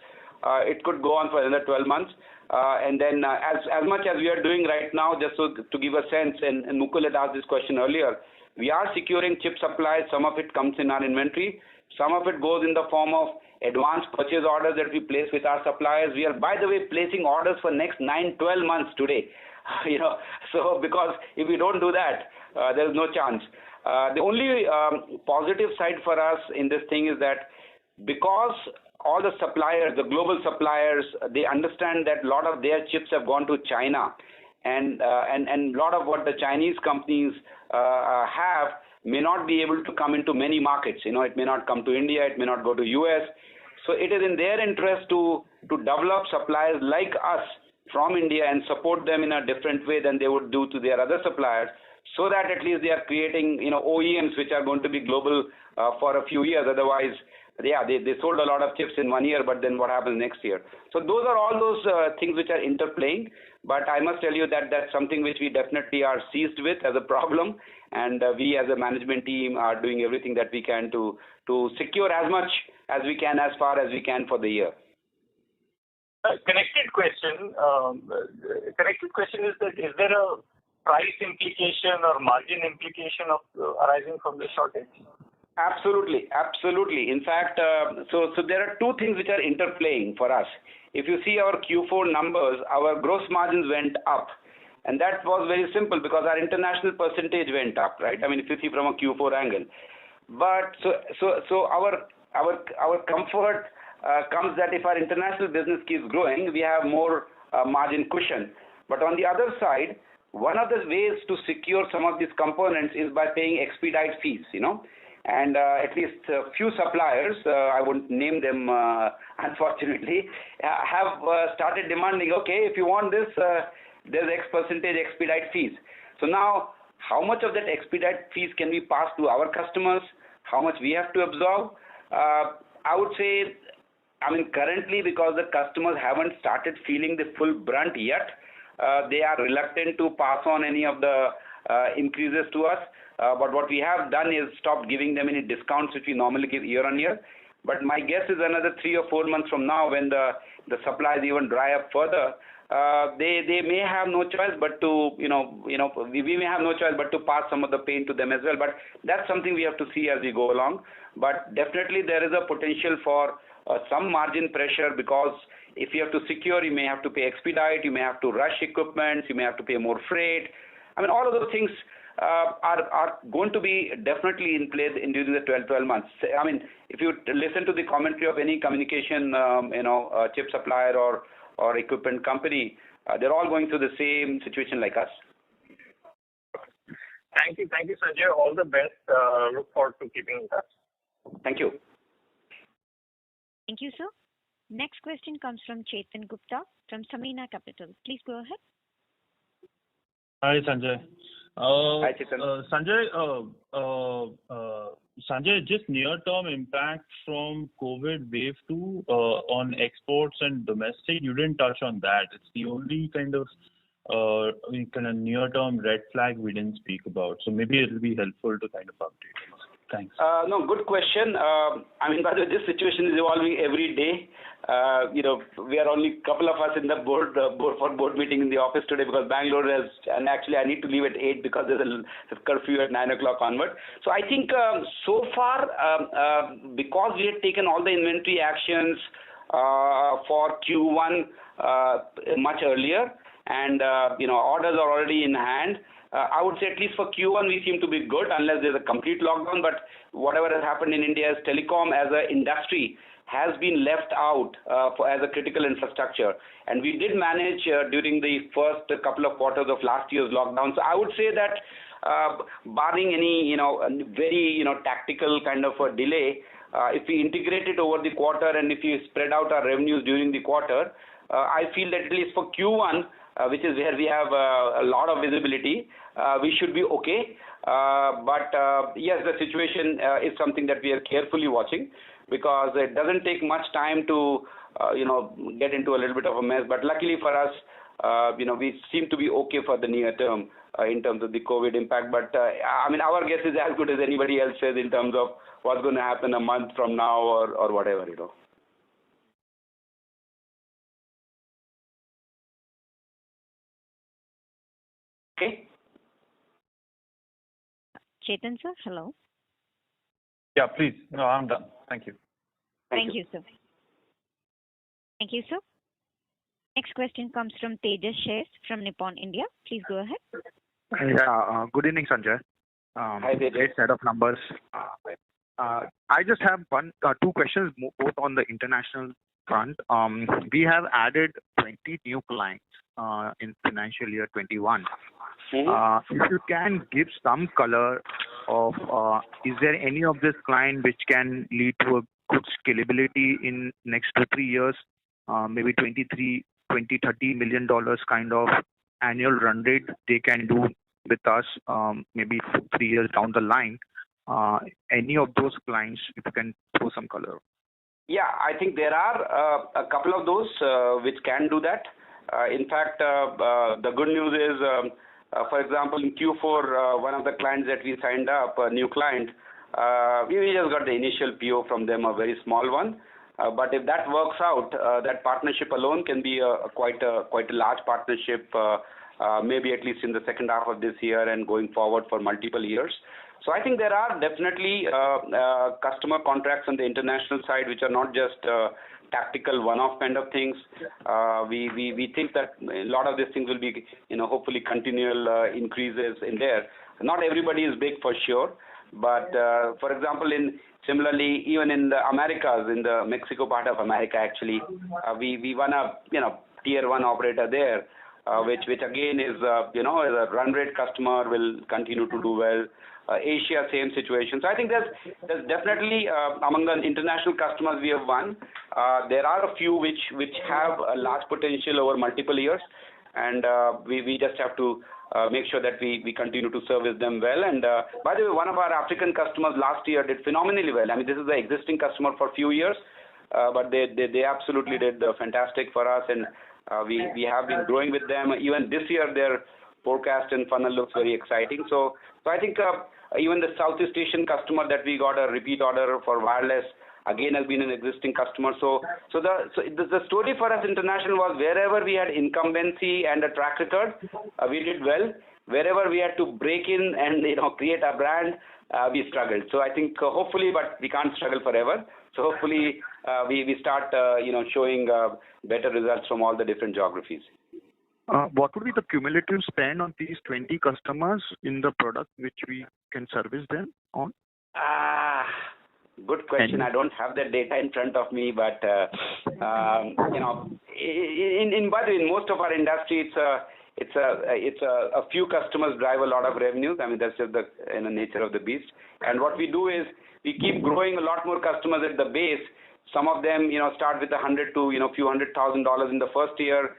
it could go on for another 12 months. And then as much as we are doing right now, just to give a sense, and Mukul had asked this question earlier, we are securing chip supplies. Some of it comes in our inventory. Some of it goes in the form of advanced purchase orders that we place with our suppliers. We are, by the way, placing orders for next 9-12 months today. So because if we don't do that, there is no chance. The only positive side for us in this thing is that because all the suppliers, the global suppliers, they understand that a lot of their chips have gone to China, and a lot of what the Chinese companies have may not be able to come into many markets. It may not come to India, it may not go to US. So it is in their interest to develop suppliers like us from India and support them in a different way than they would do to their other suppliers, so that at least they are creating OEMs which are going to be global for a few years. Otherwise, they sold a lot of chips in 1 year, but then what happens next year? So those are all those things which are interplaying. But I must tell you that that's something which we definitely are seized with as a problem, and we as a management team are doing everything that we can to secure as much as we can, as far as we can for the year. Connected question is that is there a price implication or margin implication of arising from the shortage? Absolutely. In fact, so there are two things which are interplaying for us. If you see our Q4 numbers, our gross margins went up, and that was very simple because our international percentage went up, right? I mean, if you see from a Q4 angle. But so our comfort comes that if our international business keeps growing, we have more margin cushion. But on the other side, one of the ways to secure some of these components is by paying expedite fees, And at least a few suppliers, I won't name them unfortunately, have started demanding, okay, if you want this, there's X percentage expedite fees. So now, how much of that expedite fees can we pass to our customers? How much we have to absorb? I would say, currently, because the customers haven't started feeling the full brunt yet, they are reluctant to pass on any of the increases to us. But what we have done is stopped giving them any discounts which we normally give year on year. But my guess is another 3 or 4 months from now, when the supplies even dry up further, they may have no choice but to we may have no choice but to pass some of the pain to them as well. But that's something we have to see as we go along. But definitely there is a potential for some margin pressure, because if you have to secure, you may have to pay expedite, you may have to rush equipment, you may have to pay more freight. All of those things are going to be definitely in place during the 12 months. If you listen to the commentary of any communication, chip supplier or equipment company, they're all going through the same situation like us. Thank you, Sanjay. All the best. Look forward to keeping in touch. Thank you. Thank you, sir. Next question comes from Chetan Gupta from Samina Capital. Please go ahead. Hi, Sanjay. Hi, Chetan. Sanjay, just near-term impact from COVID wave 2 on exports and domestic, you didn't touch on that. It's the only kind of near-term red flag we didn't speak about. So maybe it'll be helpful to kind of update us. Thanks. No, good question. By the way, this situation is evolving every day. We are only a couple of us in the board meeting in the office today, because Bangalore has, and actually I need to leave at 8 because there's a curfew at 9 o'clock onward. So I think so far, because we had taken all the inventory actions for Q1 much earlier, and orders are already in hand, I would say at least for Q1 we seem to be good, unless there's a complete lockdown. But whatever has happened in India, as telecom as an industry has been left out as a critical infrastructure, and we did manage during the first couple of quarters of last year's lockdown. So I would say that barring any very tactical kind of a delay, if we integrate it over the quarter and if we spread out our revenues during the quarter, I feel that at least for Q1, which is where we have a lot of visibility, we should be okay. But yes, the situation is something that we are carefully watching. because it doesn't take much time to get into a little bit of a mess. But luckily for us, we seem to be okay for the near term in terms of the COVID impact. But our guess is as good as anybody else's in terms of what's going to happen a month from now or whatever. Okay. Chetan sir, hello. Yeah, please. No, I'm done. Thank you. Thank you, sir. Thank you, sir. Next question comes from Tejas Sheth from Nippon India. Please go ahead. Yeah, good evening, Sanjay. Hi, Tejas. Great set of numbers. I just have two questions, both on the international front. We have added 20 new clients in financial year 21. If you can give some color of, is there any of this client which can lead to a good scalability in next 2-3 years, maybe $20-30 million kind of annual run rate they can do with us, maybe 3 years down the line? Any of those clients, if you can throw some color. Yeah, I think there are a couple of those which can do that. In fact, the good news is, for example, in Q4, one of the clients that we signed up, a new client, we just got the initial PO from them, a very small one. But if that works out, that partnership alone can be quite a large partnership, maybe at least in the second half of this year and going forward for multiple years. So I think there are definitely customer contracts on the international side which are not just tactical one-off kind of things. We think that a lot of these things will be, hopefully continual increases in there. Not everybody is big for sure, but for example, similarly, even in the Americas, in the Mexico part of America, actually, we won a tier 1 operator there, which again is a run rate customer, will continue to do well. Asia, same situation. So I think there's definitely among the international customers we have won, there are a few which have a large potential over multiple years, and we just have to make sure that we continue to service them well. And by the way, one of our African customers last year did phenomenally well. I mean, this is the existing customer for a few years, but they absolutely did fantastic for us, and we have been growing with them. Even this year, their forecast and funnel looks very exciting. So I think even the Southeast Asian customer that we got a repeat order for wireless, again has been an existing customer. So the story for us international was wherever we had incumbency and a track record, we did well. Wherever we had to break in and create a brand, we struggled. So I think hopefully, but we can't struggle forever. So hopefully we start showing better results from all the different geographies. What would be the cumulative spend on these 20 customers in the product which we can service them on? Good question. I don't have the data in front of me, but by the way, in most of our industry, it's a few customers drive a lot of revenues. I mean, that's just the nature of the beast. And what we do is we keep growing a lot more customers at the base. Some of them, start with $100 to few $100,000 in the first year,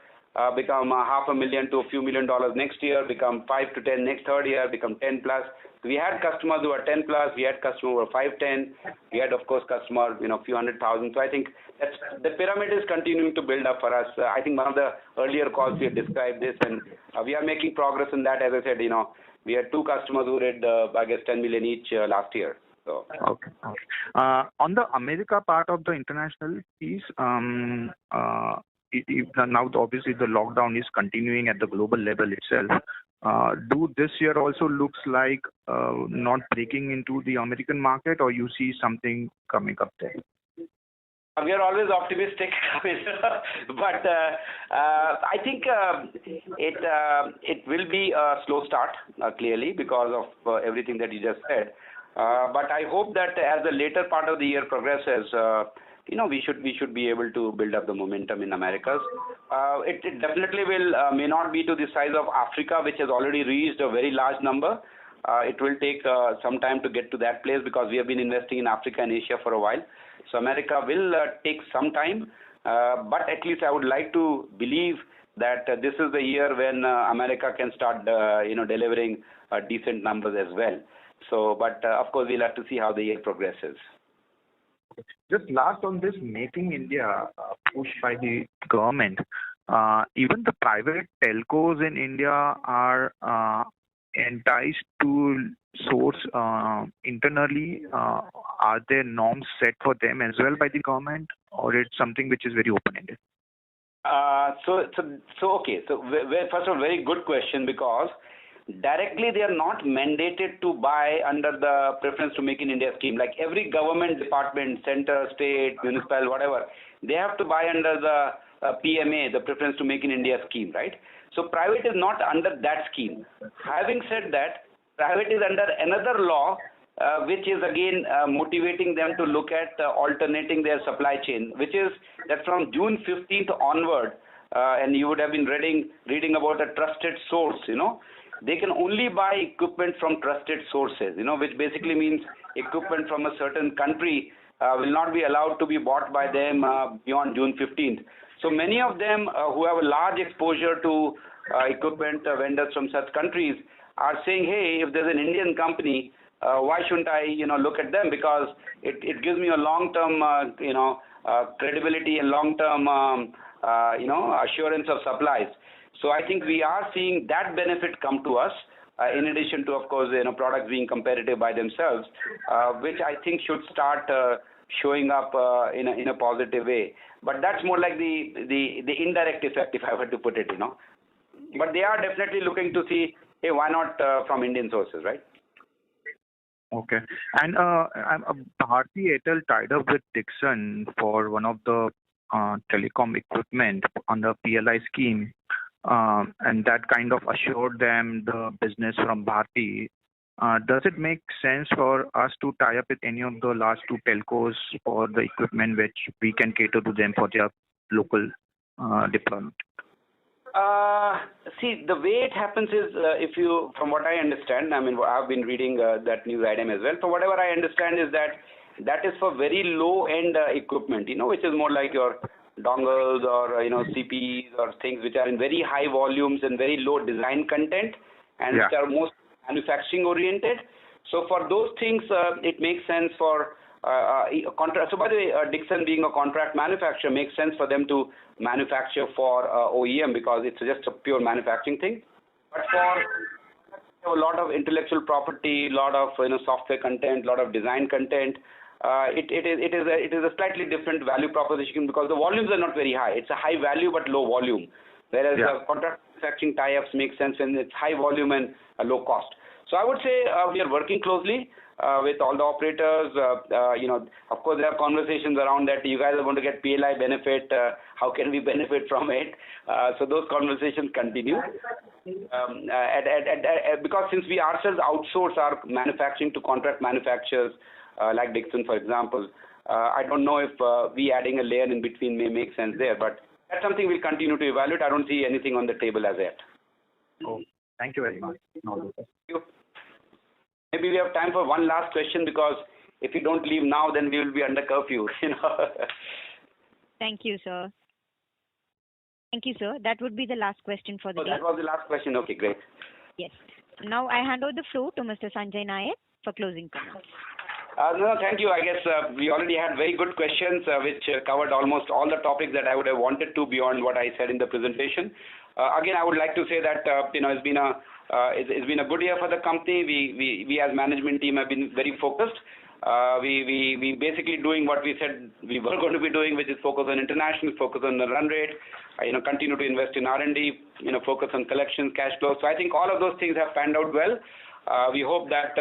become $500,000 to a few $1 million next year, become 5 to 10 next third year, become 10 plus. We had customers who were 10 plus, we had customers who were 5, 10, we had of course customers, few 100,000. So I think the pyramid is continuing to build up for us. I think one of the earlier calls we had described this, and we are making progress in that. As I said, we had 2 customers who did, I guess, 10 million each last year. So. Okay. On the America part of the international piece, now obviously the lockdown is continuing at the global level itself. Do this year also looks like not breaking into the American market, or you see something coming up there? We are always optimistic, but I think it will be a slow start, clearly, because of everything that you just said. But I hope that as the later part of the year progresses, we should be able to build up the momentum in Americas. It definitely may not be to the size of Africa, which has already reached a very large number. It will take some time to get to that place because we have been investing in Africa and Asia for a while. So America will take some time, but at least I would like to believe that this is the year when America can start, delivering decent numbers as well. So, but of course we'll have to see how the year progresses. Just last on this Making India push by the government, even the private telcos in India are enticed to source internally. Are there norms set for them as well by the government, or it's something which is very open-ended? Okay. First of all, very good question, because directly they are not mandated to buy under the Preference to Make in India scheme. Like every government department, center, state, municipal, whatever, they have to buy under the PMA, the Preference to Make in India scheme, right? So private is not under that scheme. Having said that, private is under another law, which is again motivating them to look at alternating their supply chain, which is that from June 15th onward, and you would have been reading about a trusted source, they can only buy equipment from trusted sources, which basically means equipment from a certain country will not be allowed to be bought by them beyond June 15th. So many of them who have a large exposure to equipment vendors from such countries are saying, hey, if there's an Indian company, why shouldn't I, look at them? Because it gives me a long-term, credibility and long-term, assurance of supplies. So I think we are seeing that benefit come to us, in addition to, of course, products being competitive by themselves, which I think should start showing up in a positive way. But that's more like the indirect effect, if I were to put it, But they are definitely looking to see, hey, why not from Indian sources, right? Okay. And Bharti Airtel tied up with Dixon for one of the telecom equipment on the PLI scheme, and that kind of assured them the business from Bharti. Does it make sense for us to tie up with any of the last two telcos for the equipment which we can cater to them for their local deployment? See, the way it happens is, from what I understand, I've been reading that news item as well. So whatever I understand is that is for very low-end equipment, which is more like your dongles or, CPs or things which are in very high volumes and very low design content and which are most manufacturing oriented. So for those things, it makes sense for contract. So by the way, Dixon being a contract manufacturer makes sense for them to manufacture for OEM because it's just a pure manufacturing thing. But for a lot of intellectual property, a lot of software content, a lot of design content, it is a slightly different value proposition because the volumes are not very high. It's a high value but low volume, whereas contract manufacturing tie-ups make sense when it's high volume and low cost. So I would say we are working closely with all the operators. Of course, there are conversations around that. You guys are going to get PLI benefit. How can we benefit from it? So those conversations continue. Because since we ourselves outsource our manufacturing to contract manufacturers like Dixon, for example, I don't know if we adding a layer in between may make sense there. But that's something we'll continue to evaluate. I don't see anything on the table as yet. Oh, thank you very much. Thank you. Maybe we have time for one last question because if you don't leave now, then we will be under curfew. Thank you, sir. Thank you, sir. That would be the last question for the day. That was the last question. Okay, great. Yes. Now I hand over the floor to Mr. Sanjay Nayak for closing comments. No, thank you. I guess we already had very good questions which covered almost all the topics that I would have wanted to beyond what I said in the presentation. Again, I would like to say that it's been a good year for the company. We as management team have been very focused. We basically doing what we said we were going to be doing, which is focus on international, focus on the run rate, continue to invest in R&D, focus on collections, cash flow. So I think all of those things have panned out well. We hope that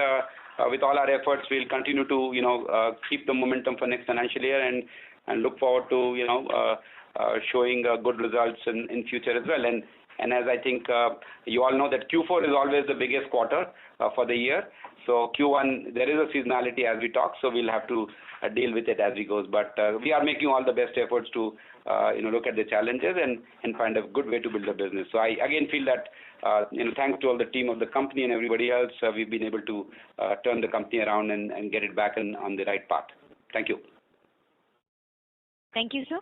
with all our efforts, we'll continue to keep the momentum for next financial year and look forward to showing good results in future as well. And as I think you all know that Q4 is always the biggest quarter for the year. So Q1 there is a seasonality as we talk, so we'll have to deal with it as we goes. But we are making all the best efforts to look at the challenges and find a good way to build a business. So I again feel that thanks to all the team of the company and everybody else, we've been able to turn the company around and get it back on the right path. Thank you. Thank you, sir.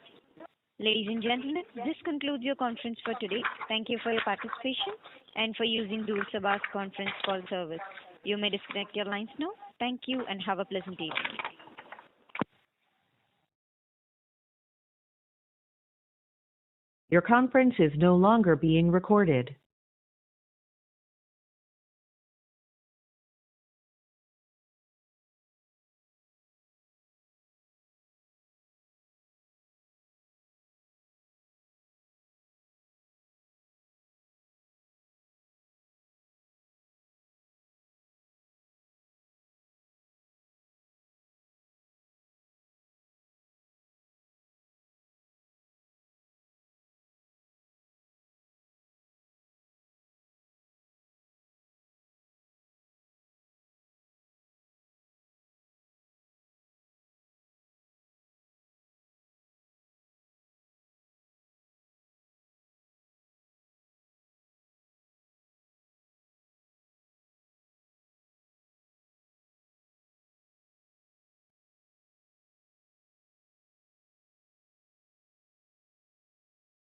Ladies and gentlemen, this concludes your conference for today. Thank you for your participation and for using Doorsabha's conference call service. You may disconnect your lines now. Thank you and have a pleasant evening. Your conference is no longer being recorded.